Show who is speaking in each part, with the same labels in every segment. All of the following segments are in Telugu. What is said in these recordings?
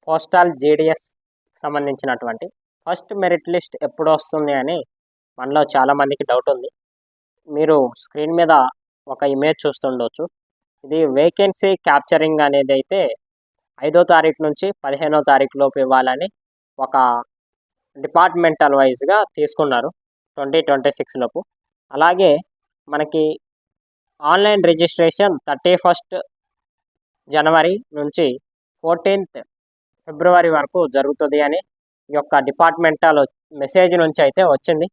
Speaker 1: పోస్టల్ జీడిఎస్ సంబంధించినటువంటి ఫస్ట్ మెరిట్ లిస్ట్ ఎప్పుడు వస్తుంది అని మనలో చాలామందికి డౌట్ ఉంది. మీరు స్క్రీన్ మీద ఒక ఇమేజ్ చూస్తుండొచ్చు. ఇది వేకెన్సీ క్యాప్చరింగ్ అనేది అయితే 5వ తారీఖు నుంచి 15వ తారీఖు లోపు ఇవ్వాలని ఒక డిపార్ట్మెంటల్ వైజ్గా తీసుకున్నారు 2026 లోపు. అలాగే మనకి ఆన్లైన్ రిజిస్ట్రేషన్ 31 జనవరి నుంచి 14 ఫిబ్రవరి వరకు జరుగుతుంది అని ఈ యొక్క డిపార్ట్మెంటల్ మెసేజ్ నుంచి అయితే వచ్చింది.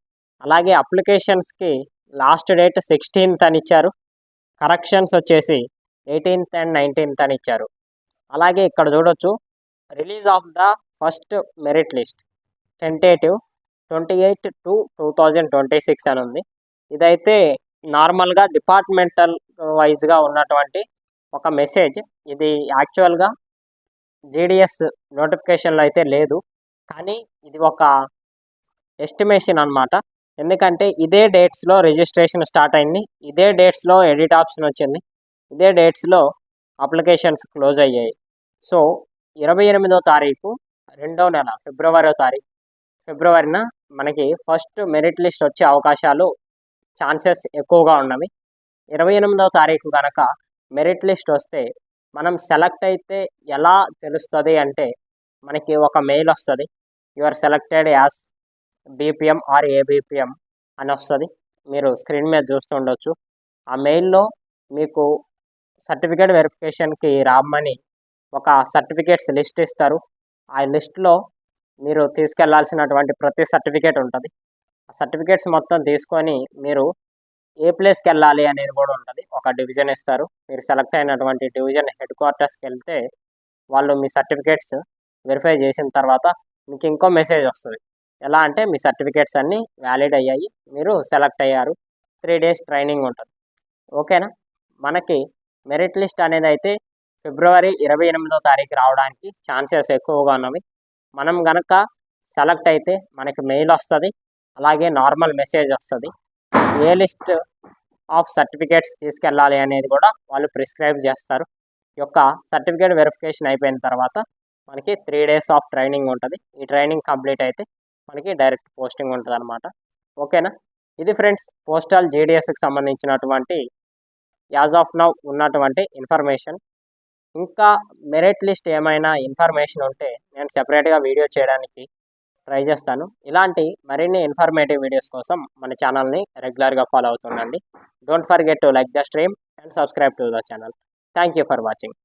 Speaker 1: అలాగే అప్లికేషన్స్కి లాస్ట్ డేట్ 16th అని ఇచ్చారు. కరెక్షన్స్ వచ్చేసి 18th and 19th అని ఇచ్చారు. అలాగే ఇక్కడ చూడొచ్చు, release of the first merit list tentative 28/2/2026 అని ఉంది. ఇదైతే నార్మల్గా డిపార్ట్మెంటల్ వైజ్గా ఉన్నటువంటి ఒక మెసేజ్. ఇది యాక్చువల్గా జీడిఎస్ నోటిఫికేషన్లో అయితే లేదు, కానీ ఇది ఒక ఎస్టిమేషన్ అన్నమాట. ఎందుకంటే ఇదే డేట్స్లో రిజిస్ట్రేషన్ స్టార్ట్ అయింది, ఇదే డేట్స్లో ఎడిట్ ఆప్షన్ వచ్చింది, ఇదే డేట్స్లో అప్లికేషన్స్ క్లోజ్ అయ్యాయి. సో 28వ తారీఖు 2వ నెల ఫిబ్రవరిన మనకి ఫస్ట్ మెరిట్ లిస్ట్ వచ్చే అవకాశాలు ఛాన్సెస్ ఎక్కువగా ఉన్నవి. 28వ తారీఖు కనుక మెరిట్ లిస్ట్ వస్తే మనం సెలెక్ట్ అయితే ఎలా తెలుస్తుంది అంటే, మనకి ఒక మెయిల్ వస్తుంది, your selected as BPM or ABPM అని వస్తుంది. మీరు స్క్రీన్ మీద చూస్తూ ఉండొచ్చు. ఆ మెయిల్లో మీకు సర్టిఫికేట్ వెరిఫికేషన్కి రామ్మని ఒక సర్టిఫికేట్స్ లిస్ట్ ఇస్తారు. ఆ లిస్ట్లో మీరు తీసుకెళ్లాల్సినటువంటి ప్రతి సర్టిఫికేట్ ఉంటుంది. ఆ సర్టిఫికేట్స్ మొత్తం తీసుకొని మీరు ఏ ప్లేస్కి వెళ్ళాలి అనేది కూడా ఉంటుంది. ఒక డివిజన్ ఇస్తారు. మీరు సెలెక్ట్ అయినటువంటి డివిజన్ హెడ్ క్వార్టర్స్కి వెళ్తే వాళ్ళు మీ సర్టిఫికేట్స్ వెరిఫై చేసిన తర్వాత మీకు ఇంకో మెసేజ్ వస్తుంది. ఎలా అంటే, మీ సర్టిఫికేట్స్ అన్నీ వ్యాలిడ్ అయ్యాయి, మీరు సెలెక్ట్ అయ్యారు, 3 days ట్రైనింగ్ ఉంటుంది. ఓకేనా? మనకి మెరిట్ లిస్ట్ అనేది అయితే ఫిబ్రవరి 28వ తారీఖు రావడానికి ఛాన్సెస్ ఎక్కువగా ఉన్నవి. మనం గనక సెలెక్ట్ అయితే మనకి మెయిల్ వస్తుంది, అలాగే నార్మల్ మెసేజ్ వస్తుంది. ఏ లిస్ట్ ఆఫ్ సర్టిఫికేట్స్ తీసుకెళ్ళాలి అనేది కూడా వాళ్ళు ప్రిస్క్రైబ్ చేస్తారు. ఈ యొక్క సర్టిఫికేట్ వెరిఫికేషన్ అయిపోయిన తర్వాత మనకి 3 days ఆఫ్ ట్రైనింగ్ ఉంటుంది. ఈ ట్రైనింగ్ కంప్లీట్ అయితే మనకి డైరెక్ట్ పోస్టింగ్ ఉంటుంది అనమాట. ఓకేనా? ఇది ఫ్రెండ్స్ పోస్టల్ జీడిఎస్కి సంబంధించినటువంటి యాజ్ ఆఫ్ నౌ ఉన్నటువంటి ఇన్ఫర్మేషన్. ఇంకా మెరిట్ లిస్ట్ ఏమైనా ఇన్ఫర్మేషన్ ఉంటే నేను సెపరేట్గా వీడియో చేయడానికి ట్రై చేస్తాను. ఇలాంటి మరిన్ని ఇన్ఫర్మేటివ్ వీడియోస్ కోసం మన ఛానల్ని రెగ్యులర్గా ఫాలో అవుతుండండి. Don't forget to like the stream and subscribe to the channel. Thank you for watching.